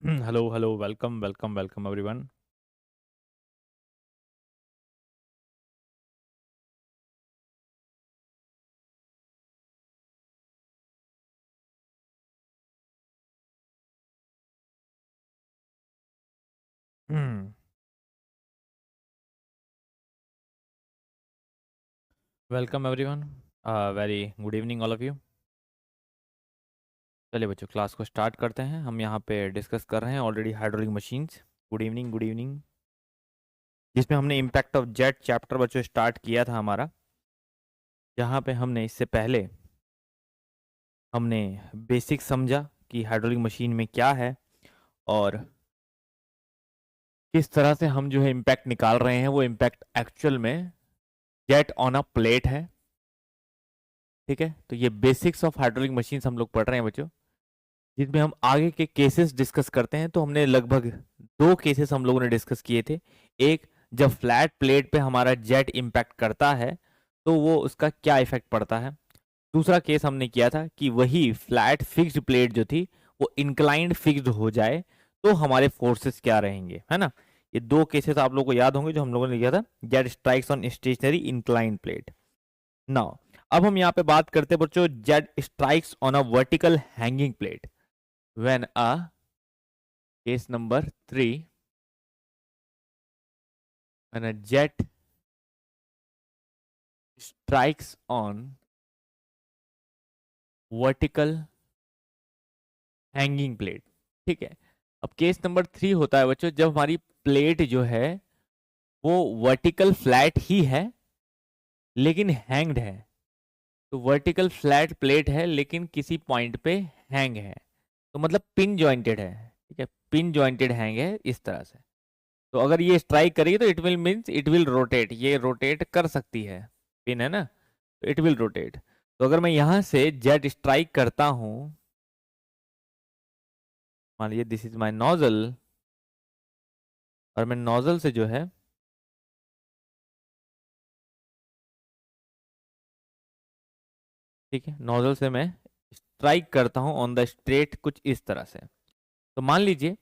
Hello, hello, welcome, welcome, welcome, everyone. Hmm. Welcome, everyone. Very good evening, all of you. चलिए बच्चों, class को start करते हैं। हम यहाँ पे डिस्कस कर रहे हैं already hydraulic machines. Good evening, good evening. जिसमें हमने इम्पैक्ट ऑफ जेट चैप्टर बच्चों स्टार्ट किया था हमारा, जहाँ पे हमने इससे पहले हमने बेसिक समझा कि हाइड्रोलिक मशीन में क्या है और किस तरह से हम जो है इम्पैक्ट निकाल रहे हैं। वो इम्पैक्ट एक्चुअल में जेट ऑन अ प्लेट है। ठीक है, तो ये बेसिक्स ऑफ हाइड्रोलिक मशीन्स हम लोग पढ़ रहे हैं बच्चों, जिसमें हम आगे के केसेस डिस्कस करते हैं। तो हमने लगभग दो केसेस हम लोगों ने डिस्कस किए थे। एक, जब फ्लैट प्लेट पे हमारा जेट इम्पैक्ट करता है तो वो उसका क्या इफेक्ट पड़ता है। दूसरा केस हमने किया था कि वही फ्लैट फिक्स्ड प्लेट जो थी वो इंक्लाइंड फिक्स्ड हो जाए तो हमारे फोर्सेस क्या रहेंगे, है ना। ये दो केसेस आप लोगों को याद होंगे जो हम लोगों ने किया था, jet strikes on stationary inclined plate. Now अब हम यहाँ पे बात करते हैं बच्चों, jet strikes on a vertical hanging plate when a case number 3, when a jet strikes on vertical hanging plate। ठीक है, अब केस नंबर 3 होता है बच्चों जब हमारी प्लेट जो है वो वर्टिकल फ्लैट ही है लेकिन हैंग्ड है। तो वर्टिकल फ्लैट प्लेट है लेकिन किसी पॉइंट पे हैंग है, तो मतलब पिन जॉइंटेड है। ठीक है, पिन जॉइंटेड हैंग है इस तरह से। तो अगर ये स्ट्राइक करेगी तो it will means it will rotate, ये रोटेट कर सकती है, पिन है ना, तो इट विल रोटेट। तो अगर मैं यहां से जेट स्ट्राइक करता हूं, मान लीजिए दिस इज माय नोजल, और मैं नोजल से जो है ठीक है, नोजल से मैं स्ट्राइक करता हूं ऑन द स्ट्रेट कुछ इस तरह से। तो मान लीजिए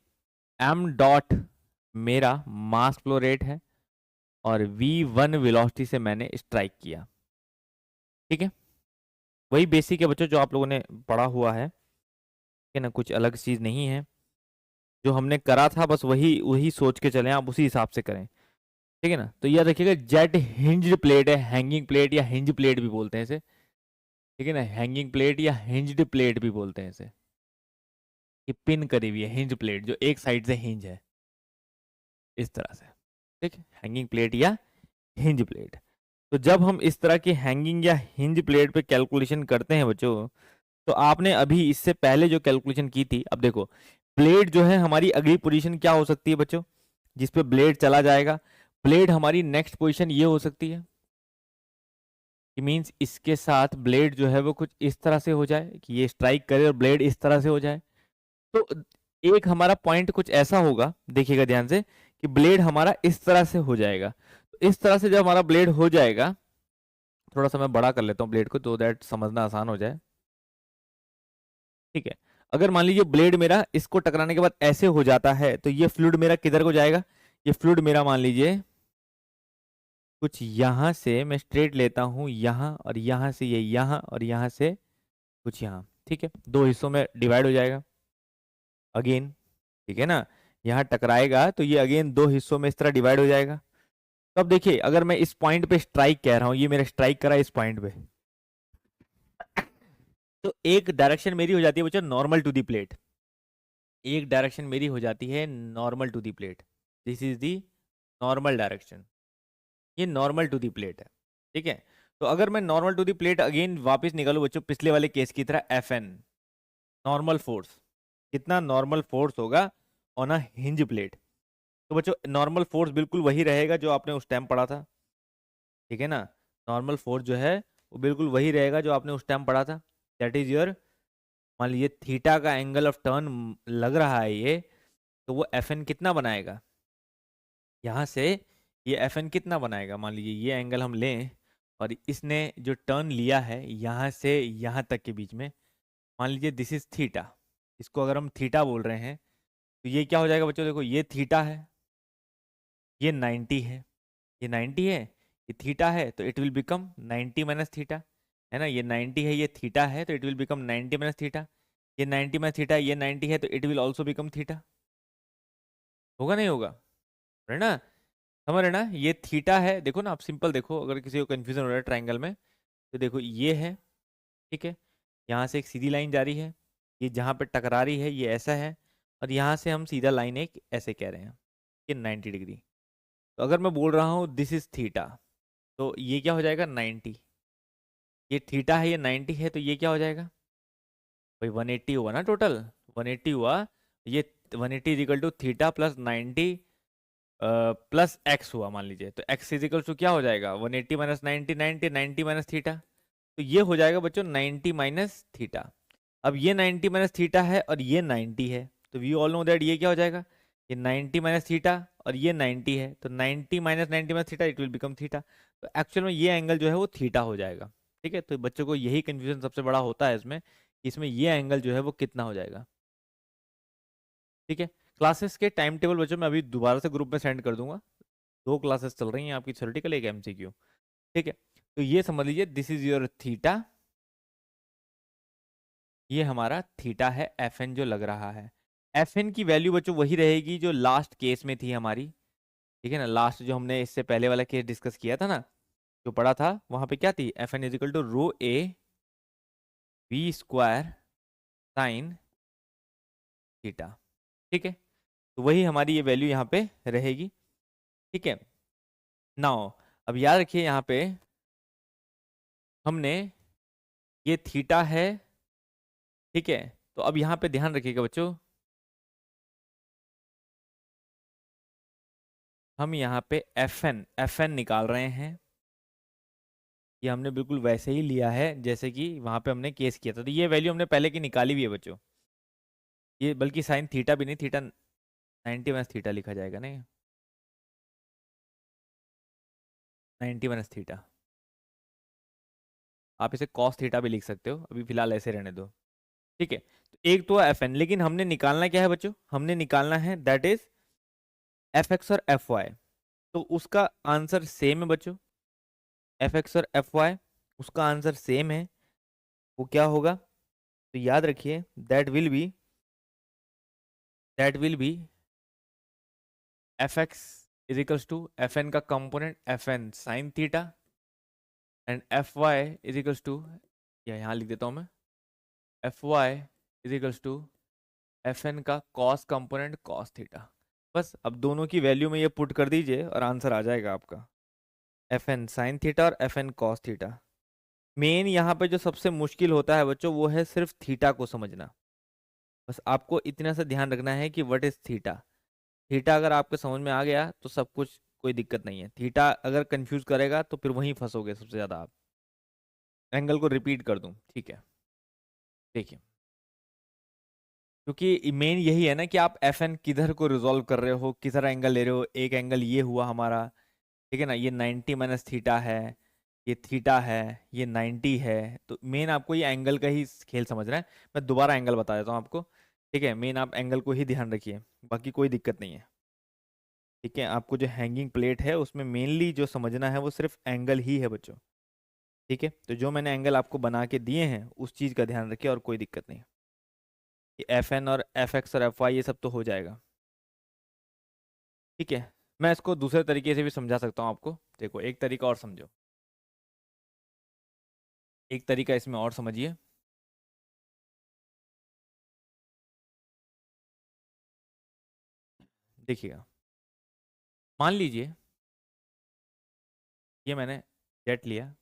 एम डॉट मेरा मास फ्लो रेट है और v1 वेलोसिटी से मैंने स्ट्राइक किया। ठीक है, वही बेसिक है बच्चों जो आप लोगों ने पढ़ा हुआ है। ठीक है ना, कुछ अलग चीज नहीं है। जो हमने करा था बस वही वही सोच के चलें, आप उसी हिसाब से करें। ठीक है ना, तो याद रखिएगा जेट हिंज्ड प्लेट है, हैंगिंग प्लेट या हिंज प्लेट भी बोलते हैं इसे। ठीक है ना, हैंगिंग प्लेट या हिंज्ड प्लेट भी बोलते हैं इसे। ये पिन करी हुई है हिंज प्लेट जो एक साइड से हिंज है इस तरह से। ठीक है, हैंगिंग प्लेट या हिंज प्लेट। तो जब हम इस तरह की हैंगिंग या हिंज प्लेट पे कैलकुलेशन करते हैं बच्चों, तो आपने अभी इससे पहले जो कैलकुलेशन की थी, अब देखो प्लेट जो है हमारी अगली पोजीशन क्या हो सकती है बच्चों, जिस पे ब्लेड चला जाएगा। ब्लेड हमारी नेक्स्ट पोजीशन ये हो सकती है कि मींस इसके साथ ब्लेड जो है वो कुछ इस तरह से हो जाए कि ये स्ट्राइक करे और ब्लेड इस तरह से हो जाए। तो एक हमारा पॉइंट कुछ ऐसा होगा, देखिएगा ध्यान से, कि ब्लेड हमारा इस तरह से हो जाएगा। तो इस तरह से जब हमारा ब्लेड हो जाएगा, थोड़ा सा मैं बड़ा कर लेता हूँ ब्लेड को तो दैट समझना आसान हो जाए। ठीक है, अगर मान लीजिए ब्लेड मेरा इसको टकराने के बाद ऐसे हो जाता है तो ये फ्लूइड मेरा किधर को जाएगा। ये फ्लूइड मेरा मान लीजिए कुछ यहां से मैं स्ट्रेट लेता हूं यहां, और यहां से ये यहां, और यहां से कुछ यहां। ठीक है, दो हिस्सों में डिवाइड हो जाएगा अगेन। ठीक है ना, यहाँ टकराएगा तो ये अगेन दो हिस्सों में इस तरह डिवाइड हो जाएगा। तो अब देखिए अगर मैं इस पॉइंट पे स्ट्राइक कह रहा हूं, ये मेरा स्ट्राइक करा इस पॉइंट पे, तो एक डायरेक्शन मेरी हो जाती है बच्चों नॉर्मल टू दी प्लेट। एक डायरेक्शन मेरी हो जाती है normal to the plate. This is the normal direction, ये नॉर्मल टू दी प्लेट है। ठीक है, तो अगर मैं normal to the plate again वापस निकालू बच्चों पिछले वाले केस की तरह, एफ एन नॉर्मल फोर्स, कितना नॉर्मल फोर्स होगा ऑन अ हिंज प्लेट। तो बच्चों नॉर्मल फोर्स बिल्कुल वही रहेगा जो आपने उस टाइम पढ़ा था। ठीक है ना, नॉर्मल फोर्स जो है वो बिल्कुल वही रहेगा जो आपने उस टाइम पढ़ा था। दैट इज योर, मान लीजिए थीटा का एंगल ऑफ टर्न लग रहा है ये, तो वो एफ एन कितना बनाएगा यहाँ से, ये एफ एन कितना बनाएगा, मान लीजिए ये एंगल हम लें और इसने जो टर्न लिया है यहाँ से यहाँ तक के बीच में, मान लीजिए दिस इज थीटा, इसको अगर हम थीटा बोल रहे हैं, तो ये क्या हो जाएगा बच्चों, देखो ये थीटा है, ये 90 है, ये 90 है, ये थीटा है, तो it will become 90 minus theta, है ना। ये 90 है, ये थीटा है, तो it will become 90 minus theta. ये 90 माइनस थीटा, ये 90 है, तो it will also become theta. होगा नहीं होगा, है ना। समझ रहे ना, ये थीटा है, देखो ना आप सिंपल देखो, अगर किसी को कंफ्यूजन हो रहा है ट्राइंगल में, तो देखो ये है, ठीक है, यहाँ से एक सीधी लाइन जा रही है, ये जहाँ पे टकरा रही है ये ऐसा है, और यहाँ से हम सीधा लाइन एक ऐसे कह रहे हैं कि 90 डिग्री। तो अगर मैं बोल रहा हूँ दिस इज थीटा, तो ये क्या हो जाएगा 90, ये थीटा है, ये 90 है, तो ये क्या हो जाएगा भाई 180 हुआ ना टोटल, 180 हुआ। ये 180 equal to theta plus 90 plus X हुआ, मान लीजिए, तो एक्स इजिकल टू क्या हो जाएगा 180 माइनस 90, 90 90 माइनस थीटा, तो ये हो जाएगा बच्चों 90 माइनस थीटा। अब ये 90 माइनस थीटा है और ये 90 है, तो वी ऑल नो दैट ये क्या हो जाएगा, ये 90 माइनस थीटा और ये 90 है, तो 90 minus 90 minus theta it will become theta. तो एक्चुअल में ये एंगल जो है वो थीटा हो जाएगा, ठीक है। तो बच्चों को यही कंफ्यूजन सबसे बड़ा होता है इसमें, कि इसमें ये एंगल जो है वो कितना हो जाएगा, ठीक है। क्लासेस के टाइम टेबल बच्चों मैं अभी दोबारा से ग्रुप में सेंड कर दूंगा, 2 क्लासेस चल रही हैं आपकी, थ्योरेटिकल एक एमसीक्यू, ठीक है। तो ये समझ लीजिए दिस इज योर थीटा, ये हमारा थीटा है, एफ एन जो लग रहा है। एफ एन की वैल्यू बच्चों वही रहेगी जो लास्ट केस में थी हमारी, ठीक है ना। लास्ट जो हमने इससे पहले वाला केस डिस्कस किया था ना, जो पढ़ा था, वहां पे क्या थी, F N equal to rho A V square sine theta, ठीक है। तो वही हमारी ये वैल्यू यहाँ पे रहेगी, ठीक है। नाउ अब याद रखिए यहाँ पे हमने, ये थीटा है, ठीक है। तो अब यहाँ पे ध्यान रखिएगा बच्चों, हम यहाँ पे एफ एन निकाल रहे हैं, ये हमने बिल्कुल वैसे ही लिया है जैसे कि वहां पे हमने केस किया था, तो ये वैल्यू हमने पहले की निकाली हुई है बच्चों। ये बल्कि साइन थीटा भी नहीं, थीटा 90 माइनस थीटा लिखा जाएगा, नहीं 90 माइनस थीटा, आप इसे कॉस थीटा भी लिख सकते हो, अभी फिलहाल ऐसे रहने दो, ठीक है। तो एक तो एफ एन, लेकिन हमने निकालना क्या है बच्चों, हमने निकालना है दैट इज एफ एक्स और एफ वाई। तो उसका आंसर सेम है बच्चों, एफ एक्स और एफ वाई उसका आंसर सेम है, वो क्या होगा, तो याद रखिए that will be F X is equals to F N का component F N sign theta and F Y is equals to, या यहाँ लिख देता हूँ मैं, F Y is equals to F N का कॉस कंपोनेंट कॉस थीटा। बस अब दोनों की वैल्यू में ये पुट कर दीजिए और आंसर आ जाएगा आपका, एफ एन साइन थीटा और F N cos theta. Main यहाँ पे जो सबसे मुश्किल होता है बच्चों वो है सिर्फ थीटा को समझना, बस आपको इतना सा ध्यान रखना है कि व्हाट इज थीटा। थीटा अगर आपको समझ में आ गया तो सब कुछ, कोई दिक्कत नहीं है। थीटा अगर कंफ्यूज करेगा तो फिर वहीं फंसोगे सबसे ज़्यादा आप। एंगल को रिपीट कर दूं, ठीक है, देखिए, क्योंकि मेन यही है ना कि आप एफ एन किधर को रिजॉल्व कर रहे हो, किधर एंगल ले रहे हो। एक एंगल ये हुआ हमारा, ठीक है ना, ये 90 माइनस थीटा है, ये थीटा है, ये 90 है, तो मेन आपको ये एंगल का ही खेल समझना है। मैं दोबारा एंगल बता देता हूँ आपको, ठीक है। मेन आप एंगल को ही ध्यान रखिए, बाकी कोई दिक्कत नहीं है, ठीक है। आपको जो हैंगिंग प्लेट है उसमें मेनली जो समझना है वो सिर्फ एंगल ही है बच्चों, ठीक है। तो जो मैंने एंगल आपको बना के दिए हैं उस चीज़ का ध्यान रखिए, और कोई दिक्कत नहीं। एफ एन और एफ एक्स और एफ वाई ये सब तो हो जाएगा, ठीक है। मैं इसको दूसरे तरीके से भी समझा सकता हूँ आपको, देखो एक तरीका और समझो, एक तरीका इसमें और समझिए। देखिएगा, मान लीजिए ये मैंने जेट लिया,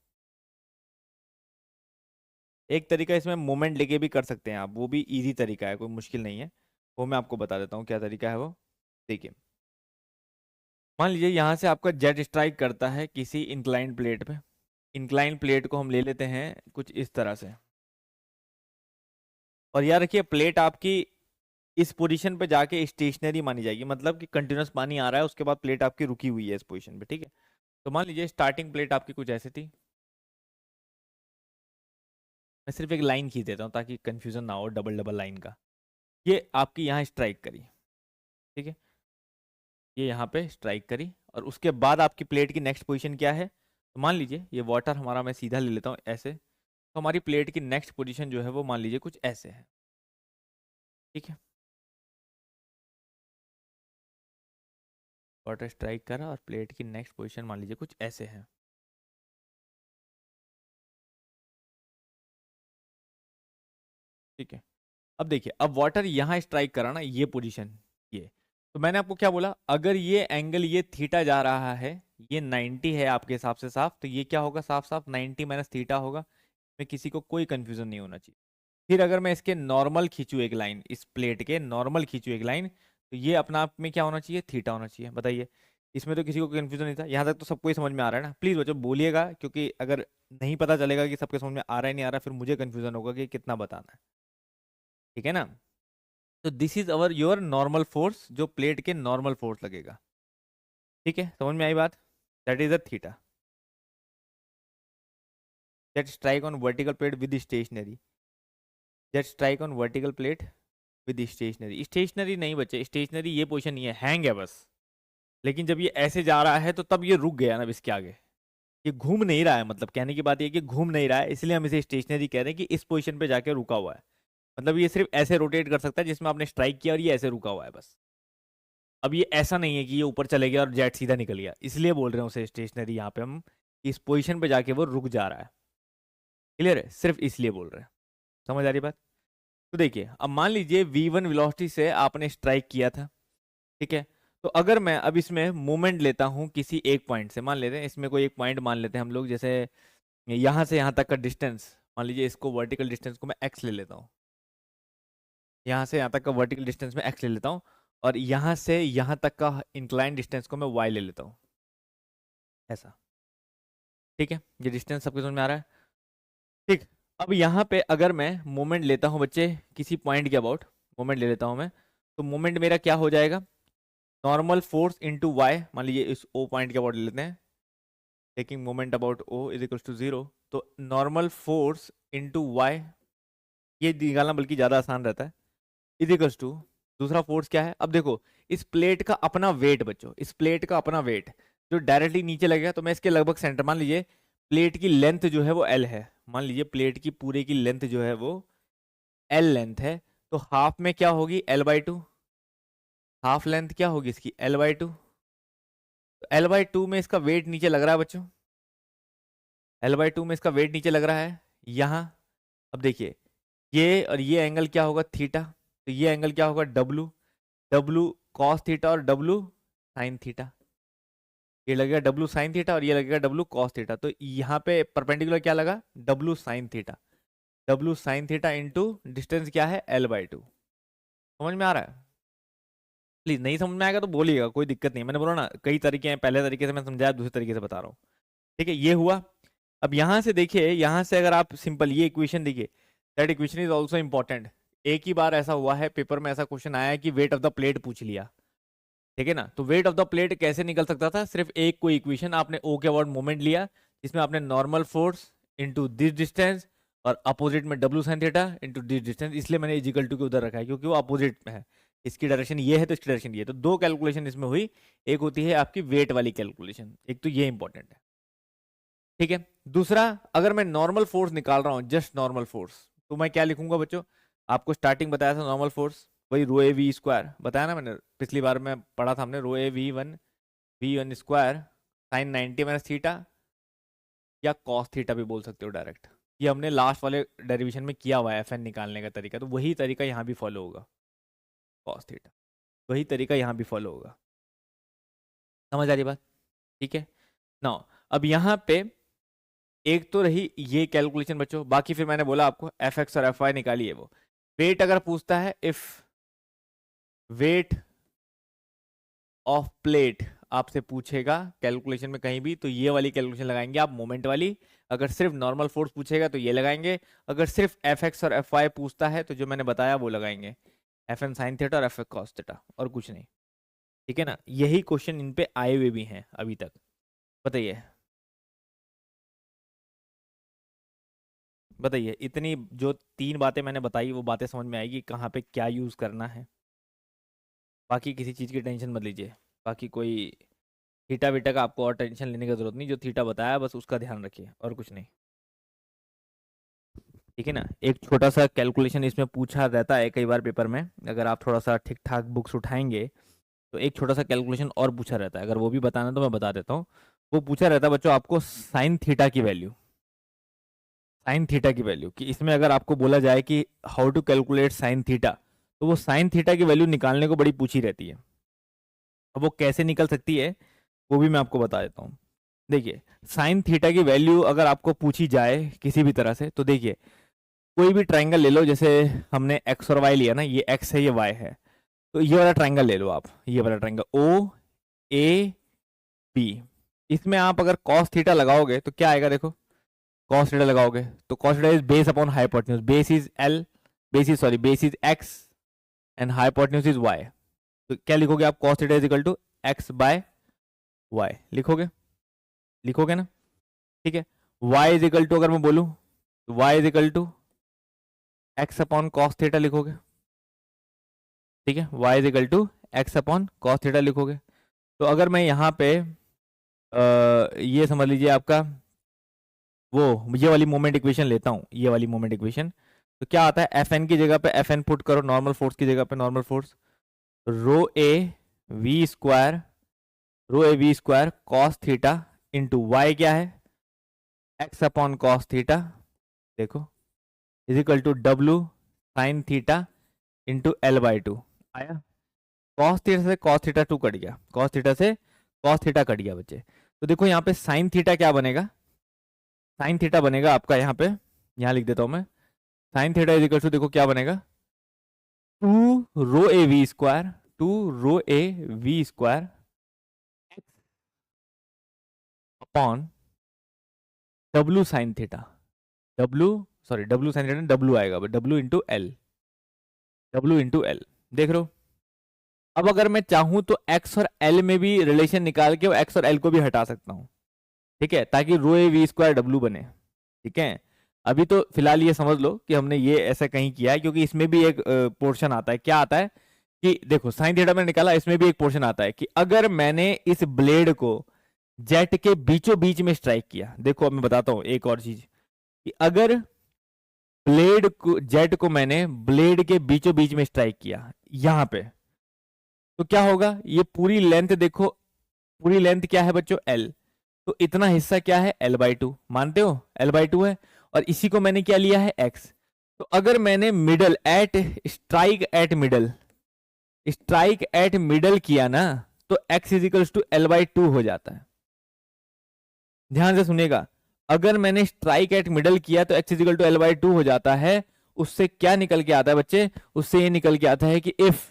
एक तरीका इसमें मोमेंट लेके भी कर सकते हैं आप, वो भी इजी तरीका है, कोई मुश्किल नहीं है, वो मैं आपको बता देता हूँ क्या तरीका है वो। देखिए, मान लीजिए यहाँ से आपका जेट स्ट्राइक करता है किसी इंक्लाइंड प्लेट पे। इंक्लाइंड प्लेट को हम ले लेते हैं कुछ इस तरह से, और याद रखिए प्लेट आपकी इस पोजीशन पे जाके स्टेशनरी मानी जाएगी, मतलब कि कंटिन्यूस पानी आ रहा है, उसके बाद प्लेट आपकी रुकी हुई है इस पोजीशन पे, ठीक है। तो मान लीजिए स्टार्टिंग प्लेट आपकी कुछ ऐसी थी, मैं सिर्फ एक लाइन खींच देता हूँ ताकि कंफ्यूजन ना हो डबल डबल लाइन का। ये आपकी यहाँ स्ट्राइक करी, ठीक है, ये यहाँ पे स्ट्राइक करी और उसके बाद आपकी प्लेट की नेक्स्ट पोजीशन क्या है, तो मान लीजिए ये वाटर हमारा, मैं सीधा ले लेता हूँ ऐसे, तो हमारी प्लेट की नेक्स्ट पोजीशन जो है वो मान लीजिए कुछ ऐसे है। ठीक है, वाटर स्ट्राइक करा और प्लेट की नेक्स्ट पोजीशन मान लीजिए कुछ ऐसे है। ठीक है, अब देखिए, अब वाटर यहाँ स्ट्राइक करा ना, ये पोजीशन, ये, तो मैंने आपको क्या बोला, अगर ये एंगल ये थीटा जा रहा है, ये 90 है आपके हिसाब से साफ, तो ये क्या होगा, साफ साफ 90 माइनस थीटा होगा। में किसी को कोई कंफ्यूजन नहीं होना चाहिए। फिर अगर मैं इसके नॉर्मल खींचूं एक लाइन, इस प्लेट के नॉर्मल खींचूं एक लाइन, तो ये अपना आप में क्या होना चाहिए, थीटा होना चाहिए। बताइए, इसमें तो किसी को कंफ्यूजन नहीं था, यहाँ तक तो सबको ही समझ में आ रहा है ना। प्लीज बच्चों बोलिएगा, क्योंकि अगर नहीं पता चलेगा कि सबके समझ में आ रहा है नहीं आ रहा, फिर मुझे कंफ्यूजन होगा कि कितना बताना है। ठीक है ना, तो this is our your normal force, जो प्लेट के नॉर्मल फोर्स लगेगा। ठीक है, समझ में आई बात, that is a theta that strike on vertical plate with stationary, that strike on vertical plate with stationary. Stationary नहीं बच्चे, स्टेशनरी ये पोजीशन नहीं है, हैंग है बस। लेकिन जब ये ऐसे जा रहा है तो तब ये रुक गया ना, अब इसके आगे ये घूम नहीं रहा है, मतलब कहने की बात ये कि घूम नहीं रहा है, इसलिए हम इसे स्टेशनरी कह रहे हैं कि इस पोजीशन पे जाके रुका हुआ है। मतलब ये सिर्फ ऐसे रोटेट कर सकता है जिसमें आपने स्ट्राइक किया और ये ऐसे रुका हुआ है बस। अब ये ऐसा नहीं है कि ये ऊपर चले गया और जेट सीधा निकल गया, इसलिए बोल रहे हैं उसे स्टेशनरी यहाँ पे हम, इस पोजिशन पे जाके वो रुक जा रहा है। क्लियर है, सिर्फ इसलिए बोल रहे हैं। समझ आ रही बात। तो देखिए, अब मान लीजिए v1 वेलोसिटी से आपने स्ट्राइक किया था। ठीक है, तो अगर मैं अब इसमें मोमेंट लेता हूं किसी एक पॉइंट से, मान लेते हैं इसमें कोई एक पॉइंट मान लेते हैं हम लोग, जैसे यहां से यहां तक का डिस्टेंस, मान लीजिए इसको वर्टिकल डिस्टेंस को मैं x ले लेता हूँ, यहां से यहां तक का वर्टिकल डिस्टेंस में x ले लेता हूँ, और यहां से यहां तक का इंक्लाइन डिस्टेंस को मैं y ले लेता हूँ, ऐसा। ठीक है, ये डिस्टेंस सबके समझ में आ रहा है। ठीक, अब यहाँ पे अगर मैं मोमेंट लेता हूँ बच्चे किसी पॉइंट के अबाउट, मोमेंट ले लेता हूँ मैं, तो मोमेंट मेरा क्या हो जाएगा, नॉर्मल फोर्स इनटू वाई, मान लीजिए इस ओ पॉइंट के अबाउट ले लेते हैं, taking moment about O is equal to 0, तो नॉर्मल फोर्स इनटू वाई, ये निकालना बल्कि ज़्यादा आसान रहता है, इज इक्वल टू दूसरा फोर्स क्या है। अब देखो, इस प्लेट का अपना वेट बच्चों, इस प्लेट का अपना वेट जो डायरेक्टली नीचे लगेगा, तो मैं इसके लगभग सेंटर, मान लीजिए प्लेट की लेंथ जो है वो एल है, मान लीजिए प्लेट की पूरे की लेंथ जो है वो एल लेंथ है, तो हाफ में क्या होगी, L/2, हाफ लेंथ क्या होगी इसकी, L/2, तो L/2 में इसका वेट नीचे लग रहा है बच्चों, L/2 में इसका वेट नीचे लग रहा है यहाँ। अब देखिए, ये और ये एंगल क्या होगा, थीटा, तो ये एंगल क्या होगा, W, W कॉस थीटा और W साइन थीटा, ये लगेगा W साइन थीटा और ये लगेगा W कॉस थीटा, तो यहाँ पे परपेंडिकुलर क्या लगा, W sine theta, W sign theta into distance क्या है, L/2। समझ में आ रहा है। प्लीज नहीं समझ में आएगा तो बोलिएगा, कोई दिक्कत नहीं, मैंने बोला ना कई तरीके हैं, पहले तरीके से मैं समझाया, दूसरे तरीके से बता रहा हूँ। ठीक है, ये हुआ। अब यहाँ से देखिए, यहाँ से अगर आप सिंपल ये इक्वेशन देखिए, that equation is also important. एक ही बार ऐसा हुआ है पेपर में, ऐसा क्वेश्चन आया है कि वेट ऑफ द प्लेट पूछ लिया। ठीक है ना, तो वेट ऑफ द प्लेट कैसे निकल सकता था, सिर्फ एक कोई इक्वेशन, आपने ओ के अबाउट मोमेंट लिया, जिसमें आपने normal force into this distance और अपोजिट में W sign theta into this distance, इसलिए मैंने इजिकल टू के उधर रखा है क्योंकि वो अपोजिट में है, इसकी डायरेक्शन ये है तो इसकी डायरेक्शन ये है, तो दो कैलकुलेशन इसमें हुई, एक होती है आपकी वेट वाली कैलकुलेशन, एक तो ये इंपॉर्टेंट है। ठीक है, दूसरा, अगर मैं नॉर्मल फोर्स निकाल रहा हूं, जस्ट नॉर्मल फोर्स, तो मैं क्या लिखूंगा बच्चों, आपको स्टार्टिंग बताया था नॉर्मल फोर्स वही रो ए वी स्क्वायर, बताया ना मैंने पिछली बार में पढ़ा था हमने, रो ए V one square sine 90 minus theta, या कॉस थीटा भी बोल सकते हो डायरेक्ट, ये हमने लास्ट वाले डेरिवेशन में किया हुआ है एफ एन निकालने का तरीका, तो वही तरीका यहाँ भी फॉलो होगा, कॉस थीटा, वही तरीका यहाँ भी फॉलो होगा। समझ आ रही बात। ठीक है, नाउ अब यहाँ पे एक तो रही ये कैलकुलेशन बच्चों, बाकी फिर मैंने बोला आपको एफ एक्स और एफ वाई निकालिए। वो वेट अगर पूछता है, इफ वेट ऑफ प्लेट आपसे पूछेगा कैलकुलेशन में कहीं भी, तो ये वाली कैलकुलेशन लगाएंगे आप, मोमेंट वाली। अगर सिर्फ नॉर्मल फोर्स पूछेगा तो ये लगाएंगे, अगर सिर्फ एफ एक्स और एफ वाई पूछता है तो जो मैंने बताया वो लगाएंगे, एफ एन साइन थीटा और एफ एक्स कॉस थीटा, और कुछ नहीं। ठीक है ना, यही क्वेश्चन इन पे आए हुए भी हैं अभी तक। बताइए बताइए, इतनी जो तीन बातें मैंने बताई वो बातें समझ में आएगी कहाँ पे क्या यूज करना है। बाकी किसी चीज़ की टेंशन मत लीजिए, बाकी कोई थीटा वीटा का आपको और टेंशन लेने की जरूरत नहीं, जो थीटा बताया बस उसका ध्यान रखिए और कुछ नहीं, ठीक है ना। एक छोटा सा कैलकुलेशन इसमें पूछा रहता है कई बार पेपर में, अगर आप थोड़ा सा ठीक ठाक बुक्स उठाएंगे तो एक छोटा सा कैलकुलेशन और पूछा रहता है, अगर वो भी बताना तो मैं बता देता हूँ। वो पूछा रहता है बच्चों आपको साइन थीटा की वैल्यू, साइन थीटा की वैल्यू, कि इसमें अगर आपको बोला जाए कि how to calculate sine theta, तो वो साइन थीटा की वैल्यू निकालने को बड़ी पूछी रहती है। अब वो कैसे निकल सकती है वो भी मैं आपको बता देता हूँ। देखिए साइन थीटा की वैल्यू अगर आपको पूछी जाए किसी भी तरह से, तो देखिए कोई भी ट्राइंगल ले लो, जैसे हमने एक्स और वाई लिया ना, ये एक्स है ये वाई है, तो ये वाला ट्राइंगल ले लो आप, ये वाला ट्राइंगल ओ ए बी, इसमें आप अगर कॉस थीटा लगाओगे तो क्या आएगा, देखो कॉस थीटा लगाओगे तो cos theta is base upon hypotenuse, base is l, base is x and hypotenuse is y, तो क्या लिखोगे आप, cos theta is equal to x by y लिखोगे, लिखोगे ना, ठीक है। y इज इक्वल टू अगर मैं बोलूं तो y is equal to x upon cos theta लिखोगे, ठीक है, y is equal to x upon cos theta लिखोगे। तो अगर मैं यहाँ पे ये समझ लीजिए आपका वो ये वाली मोमेंट इक्वेशन लेता हूँ, ये वाली मोमेंट इक्वेशन, तो क्या आता है, एफ एन की जगह पे एफ एन पुट करो, नॉर्मल फोर्स की जगह पे normal force, rho A V square, rho A V square cos theta into y क्या है, एक्स अपॉन कॉस थीटा, देखो इज इक्वल टू डब्लू sign theta into l by two आया। Cos theta से cos theta टू cut गया, cos theta से cos theta cut गया बच्चे। तो देखो यहाँ पे साइन थीटा क्या बनेगा, साइन थीटा बनेगा आपका यहाँ पे, यहाँ लिख देता हूँ मैं, sine theta is equal to देखो क्या बनेगा, two rho A V square, two rho A V square upon W sign theta, W sorry W sign theta W आएगा, W into L, W into L, देख रहे हो। अब अगर मैं चाहूं तो एक्स और एल में भी रिलेशन निकाल के एक्स और एल को भी हटा सकता हूं, ठीक है, ताकि रो ए वी स्क्वायर डब्लू बने, ठीक है। अभी तो फिलहाल ये समझ लो कि हमने ये ऐसा कहीं किया है, क्योंकि इसमें भी एक पोर्शन आता है, क्या आता है कि देखो साइन थीटा मैंने निकाला, इसमें भी एक पोर्शन आता है कि अगर मैंने इस ब्लेड को जेट के बीचों बीच में स्ट्राइक किया, देखो अब मैं बताता हूं एक और चीज, कि अगर ब्लेड को जेट को मैंने ब्लेड के बीचों बीच में स्ट्राइक किया यहां पे, तो क्या होगा, ये पूरी लेंथ देखो, पूरी लेंथ क्या है बच्चों एल, तो इतना हिस्सा क्या है एल बाई टू, मानते हो एल बाई टू है, और इसी को मैंने क्या लिया है एक्स। तो अगर मैंने middle at strike at middle किया ना, तो x equals to L by two हो जाता है, ध्यान से सुनिएगा, अगर मैंने स्ट्राइक एट मिडल किया तो x equal to L by two हो जाता है। उससे क्या निकल के आता है बच्चे, उससे ये निकल के आता है कि if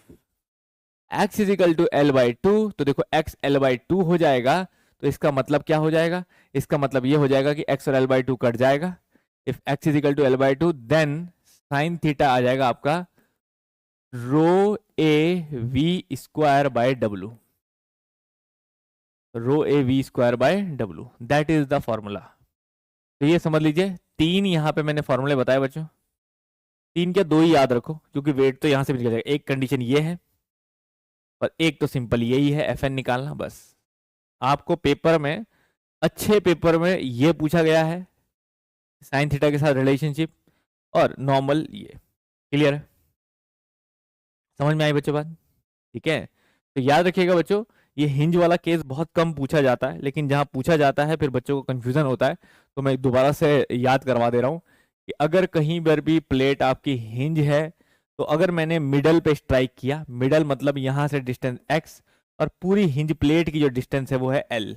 x is equal to L by two, तो देखो x एल बाई टू हो जाएगा, तो इसका मतलब क्या हो जाएगा, इसका मतलब ये हो जाएगा कि x और एल बाई टू कट जाएगा, if x is equal to L by two then sine theta आ जाएगा आपका rho A V square by W, rho A V square by W, that is the formula. तो ये समझ लीजिए, तीन यहाँ पे मैंने फॉर्मूले बताए बच्चों, तीन क्या दो ही याद रखो, क्योंकि वेट तो यहाँ से भी निकल जाएगा, एक कंडीशन ये है और एक तो सिंपल यही है एफ एन निकालना, बस। आपको पेपर में, अच्छे पेपर में ये पूछा गया है साइन थीटा के साथ रिलेशनशिप और नॉर्मल, ये क्लियर है, समझ में आई बच्चों बात, ठीक है। तो याद रखिएगा बच्चों, ये हिंज वाला केस बहुत कम पूछा जाता है, लेकिन जहां पूछा जाता है फिर बच्चों को कंफ्यूजन होता है, तो मैं दोबारा से याद करवा दे रहा हूं कि अगर कहीं पर भी प्लेट आपकी हिंज है, तो अगर मैंने मिडल पे स्ट्राइक किया, मिडल मतलब यहां से डिस्टेंस x और पूरी हिंज प्लेट की जो डिस्टेंस है वो है l,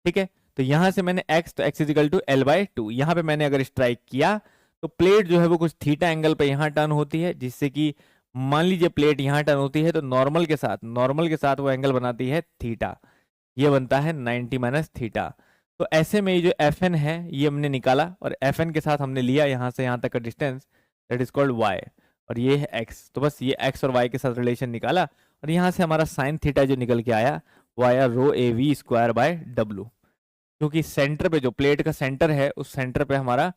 ठीक है। तो यहां से मैंने x, तो x equal to L by two, यहां पे मैंने अगर स्ट्राइक किया तो प्लेट जो है वो कुछ थीटा एंगल पे यहां टर्न होती है, जिससे कि मान लीजिए प्लेट यहां टर्न होती है तो नॉर्मल के साथ वो एंगल बनाती है थीटा, ये बनता है 90 माइनस थीटा। तो ऐसे में ये जो एफ एन है ये हमने निकाला, और एफ एन के साथ हमने लिया यहां से यहां तक का distance, that is called y, और ये है एक्स, तो बस ये एक्स और वाई के साथ रिलेशन निकाला, और यहाँ से हमारा साइन थीटा जो निकल के आया वो आया rho A V square by W, क्योंकि सेंटर पे जो प्लेट का सेंटर है उस सेंटर पे हमारा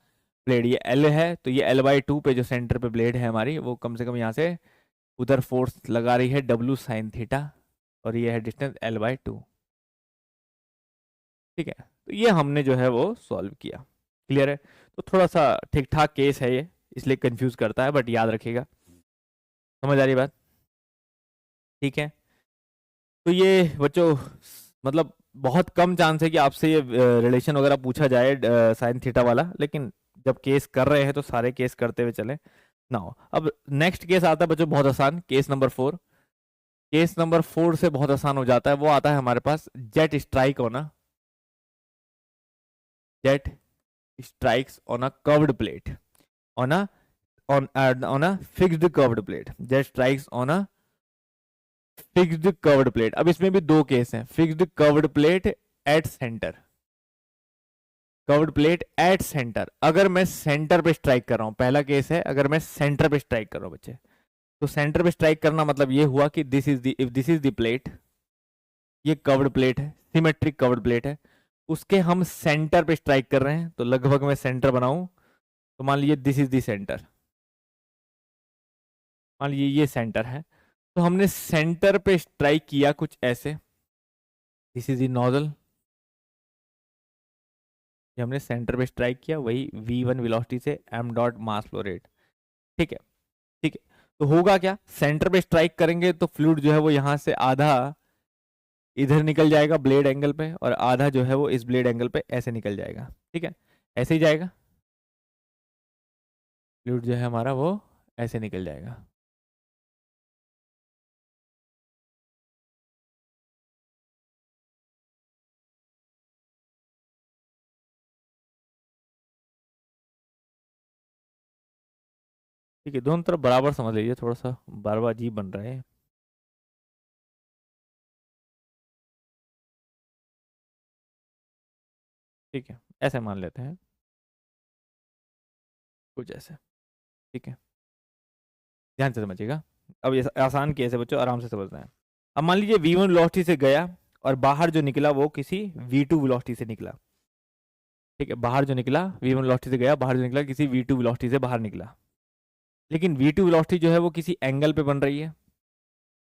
ब्लेड ये एल है, तो ये एल बाई टू पे जो सेंटर पे ब्लेड है हमारी वो कम से कम यहाँ से उधर फोर्स लगा रही है W साइन थीटा, और ये है डिस्टेंस L/2। ठीक है, तो ये हमने जो है वो सॉल्व किया। क्लियर है? तो थोड़ा सा ठीक ठाक केस है ये, इसलिए कंफ्यूज करता है, बट याद रखिएगा। समझ आ रही बात? ठीक है, तो ये बच्चों मतलब बहुत कम चांस है कि आपसे ये रिलेशन वगैरह पूछा जाए साइन थीटा वाला, लेकिन जब केस कर रहे हैं तो सारे केस करते हुए चले ना हो। अब नेक्स्ट केस आता है बच्चों बहुत आसान, केस नंबर 4। केस नंबर 4 से बहुत आसान हो जाता है, वो आता है हमारे पास जेट स्ट्राइक होना, jet strikes on a curved plate, on a on a fixed curved plate, jet strikes on a fixed curved plate। अब इसमें भी दो केस हैं, fixed curved plate at centre, curved plate at centre. अगर मैं centre पे strike कर रहा हूं, पहला केस है अगर मैं सेंटर पे स्ट्राइक कर रहा हूं बच्चे, तो सेंटर पे स्ट्राइक करना मतलब ये हुआ कि this is the, if this is the plate, ये कर्व्ड प्लेट है, सिमेट्रिक कर्व्ड प्लेट है, उसके हम सेंटर पे स्ट्राइक कर रहे हैं, तो लगभग मैं सेंटर बनाऊं, तो मान लीजिए दिस इज द सेंटर, मान लीजिए ये सेंटर है, तो हमने सेंटर पे स्ट्राइक किया कुछ ऐसे, दिस इज द नोजल, ये हमने सेंटर पे स्ट्राइक किया, वही v1 वेलोसिटी से m dot mass flow rate. ठीक है, ठीक है, तो होगा क्या, सेंटर पे स्ट्राइक करेंगे तो फ्लूइड जो है वो यहां से आधा इधर निकल जाएगा ब्लेड एंगल पे, और आधा जो है वो इस ब्लेड एंगल पे ऐसे निकल जाएगा। ठीक है, ऐसे ही जाएगा फ्लूइड जो है हमारा वो ऐसे निकल जाएगा। ठीक है, दोनों तरफ बराबर समझ लीजिए, थोड़ा सा बार बार अजीब बन रहा है। ठीक है, ऐसे मान लेते हैं कुछ ऐसे। ठीक है, ध्यान से समझिएगा, अब ये आसान केस है बच्चों, आराम से समझना है। अब मान लीजिए v1 वेलोसिटी से गया, और बाहर जो निकला वो किसी v2 वेलोसिटी से निकला। ठीक है, बाहर जो निकला v1 वेलोसिटी से गया, बाहर जो निकला किसी v2 वेलोसिटी से बाहर निकला, लेकिन v2 वेलोसिटी जो है वो किसी एंगल पे बन रही है,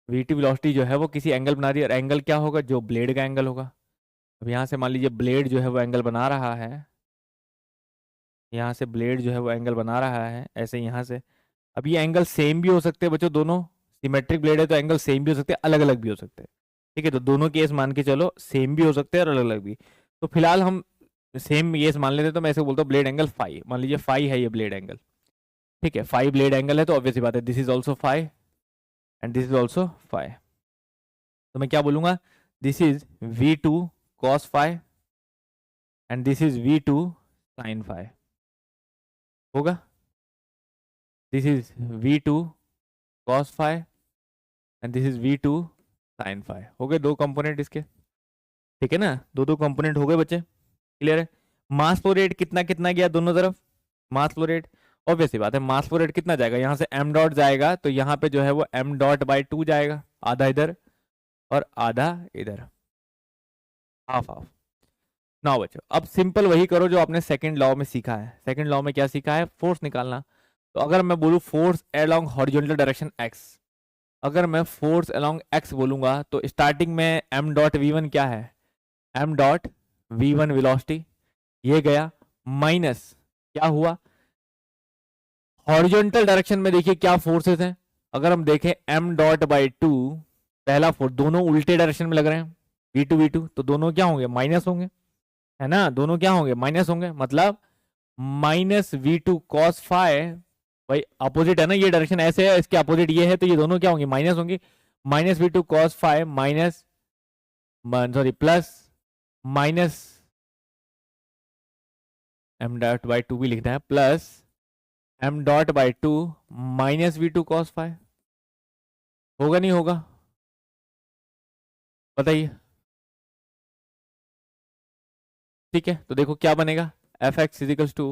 v2 वेलोसिटी जो है वो किसी एंगल बना रही है, और एंगल क्या होगा, जो ब्लेड का एंगल होगा। अब यहाँ से मान लीजिए ब्लेड जो है वो एंगल बना रहा है, यहाँ से ब्लेड जो है वो एंगल बना रहा है ऐसे यहाँ से। अब ये एंगल सेम भी हो सकते हैं बच्चों, दोनों सिमेट्रिक ब्लेड है तो एंगल सेम भी हो सकते हैं, अलग अलग भी हो सकते हैं। ठीक है, तो दोनों केस मान के चलो सेम भी हो सकते हैं और अलग अलग भी। तो फिलहाल हम सेम केस मान लेते हैं, तो मैं ऐसे बोलता हूँ ब्लेड एंगल फाई, मान लीजिए फाई है ये ब्लेड एंगल। ठीक है, फाई ब्लेड एंगल है, तो ऑब्वियसली बात है this is also phi and this is also phi. तो मैं क्या बोलूंगा, this is v2 cos phi and this is v2 sin phi होगा। This is v2 cos phi and this is v2 sin phi. हो गए दो component इसके। ठीक है ना, दो दो कंपोनेंट हो गए बच्चे, क्लियर है? मास फ्लो रेट कितना कितना गया दोनों तरफ, मास फ्लो रेट ऑब्वियसली बात है, मास फ्लो रेट कितना जाएगा, यहाँ से m डॉट जाएगा, तो यहाँ पे जो है वो m डॉट बाई 2 जाएगा, आधा इधर और आधा इधर, हाफ हाफ। ना बच्चों, अब सिंपल वही करो जो आपने सेकंड लॉ में सीखा है। सेकंड लॉ में क्या सीखा है, फोर्स निकालना। तो अगर मैं बोलूँ force along horizontal direction x, अगर मैं फोर्स अलोंग x बोलूंगा, तो स्टार्टिंग में m डॉट v1 क्या है, m डॉट v1 वेलोसिटी, ये गया माइनस क्या हुआ, हॉरिजॉन्टल डायरेक्शन में देखिए क्या फोर्सेस हैं, अगर हम देखें m डॉट बाई 2, पहला फोर्स, दोनों उल्टे डायरेक्शन में लग रहे हैं v2 तो दोनों क्या होंगे, माइनस होंगे, है ना, दोनों क्या होंगे, माइनस होंगे, मतलब माइनस v2 cos फाई, भाई अपोजिट है ना, ये डायरेक्शन ऐसे है, इसके अपोजिट ये है, तो ये दोनों क्या होंगे, माइनस होंगे। Minus v2 cos phi minus, sorry plus, minus m dot by 2 भी लिखना है, plus m dot by 2 minus v2 cos phi. होगा नहीं होगा, बताइए। ठीक है, तो देखो क्या बनेगा, f x equals to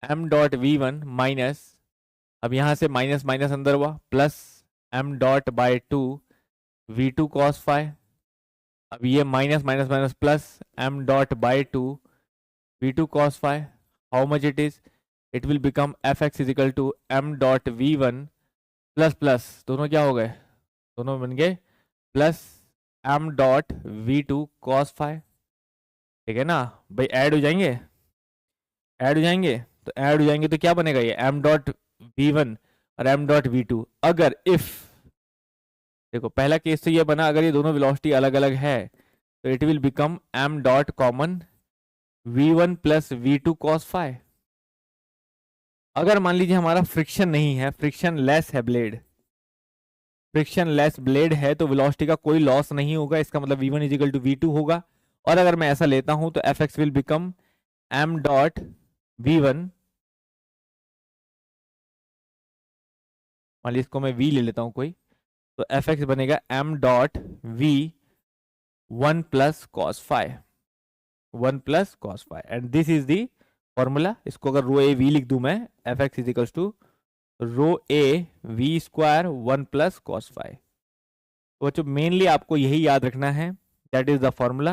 m dot v one minus, अब यहाँ से माइनस माइनस अंदर हुआ, plus m dot by 2 v two cos phi, अब ये minus minus minus plus m dot by 2 v two cos phi, how much it is, it will become fx is equal to m dot v1 plus plus दोनों क्या हो गए, दोनों बन गए plus m dot v2 cos phi, ठीक है ना भाई, ऐड हो जाएंगे, ऐड हो जाएंगे, तो ऐड हो जाएंगे तो क्या बनेगा ये m डॉट v1 और m डॉट v2। अगर इफ, देखो पहला केस तो ये बना, अगर ये दोनों वेलोसिटी अलग अलग है तो it will become m dot common v1 plus v2 cos phi. अगर मान लीजिए हमारा फ्रिक्शन नहीं है, फ्रिक्शन लेस है ब्लेड, फ्रिक्शन लेस ब्लेड है, तो वेलोसिटी का कोई लॉस नहीं होगा, इसका मतलब v1 इजिकल टू v2 होगा। और अगर मैं ऐसा लेता हूं तो fx will become m dot v1, मान लीजिए इसको मैं v ले लेता हूं कोई, तो fx बनेगा m dot v1 plus cos phi, 1 plus cos phi, and this is the formula. इसको अगर रो ए वी लिख दूं मैं, fx equals to rho A V square 1 plus cos phi. तो बच्चों मेनली आपको यही याद रखना है, that is the formula,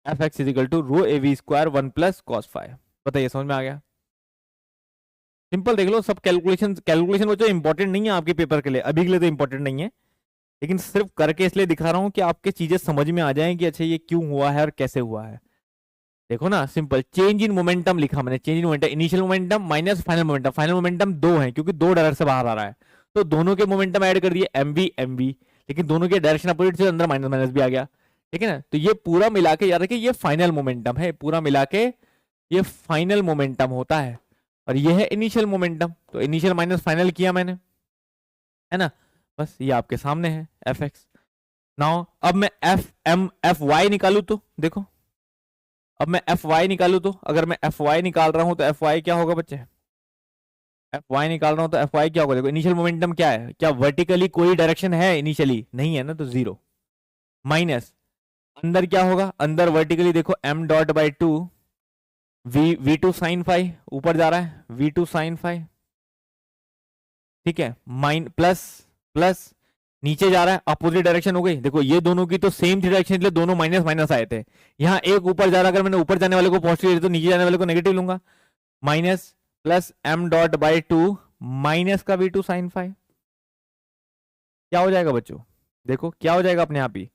f x equal to rho A V square 1 plus cos phi. बताइए समझ में आ गया? सिंपल देख लो, सब कैलकुलेशन, कैलकुलेशन बच्चों इंपॉर्टेंट नहीं है आपके पेपर के लिए, अभी के लिए तो इंपॉर्टेंट नहीं है, लेकिन सिर्फ करके इसलिए दिखा रहा हूं कि आपके चीजें समझ में आ जाएं कि अच्छा ये क्यों हुआ है और कैसे हुआ है। देखो ना सिंपल, चेंज इन मोमेंटम लिखा मैंने, change in momentum, initial momentum minus final momentum, final momentum दो है क्योंकि दो डायरेक्शन से बाहर आ रहा है, तो दोनों के मोमेंटम ऐड कर दिए एम वी, लेकिन दोनों के डायरेक्शन अपोजिट से अंदर माइनस माइनस भी आ गया, ठीक है ना। तो ये पूरा मिला के याद रखिए ये फाइनल मोमेंटम है, पूरा मिला के ये फाइनल मोमेंटम होता है, और ये है इनिशियल मोमेंटम, तो इनिशियल माइनस फाइनल किया मैंने, है ना। बस ये आपके सामने है एफ एक्स। नाउ अब मैं एफ एम एफ वाई निकालू तो देखो, अब मैं एफ वाई निकालू तो, अगर मैं एफ वाई निकाल रहा हूं तो एफ वाई क्या होगा बच्चे, एफ वाई निकाल रहा हूं तो एफ वाई क्या होगा, देखो इनिशियल मोमेंटम क्या है, क्या वर्टिकली कोई डायरेक्शन है इनिशियली, नहीं है ना, तो जीरो, माइनस अंदर क्या होगा, अंदर वर्टिकली देखो m dot by two v two sin phi, ऊपर जा रहा है v2 साइन फाई, ठीक है, माइन प्लस प्लस नीचे जा रहा है, अपोजिट डायरेक्शन हो गई, देखो ये दोनों की तो सेम थी डायरेक्शन, इसलिए दोनों माइनस माइनस आए थे, यहाँ एक ऊपर जा रहा है, अगर मैंने ऊपर जाने वाले को पॉजिटिव तो नीचे जाने वाले को नेगेटिव लूंगा, minus plus m dot by to minus का v2 साइन फाई, क्या हो जाएगा बच्चों, देखो क्या हो जाएगा अपने आप ही,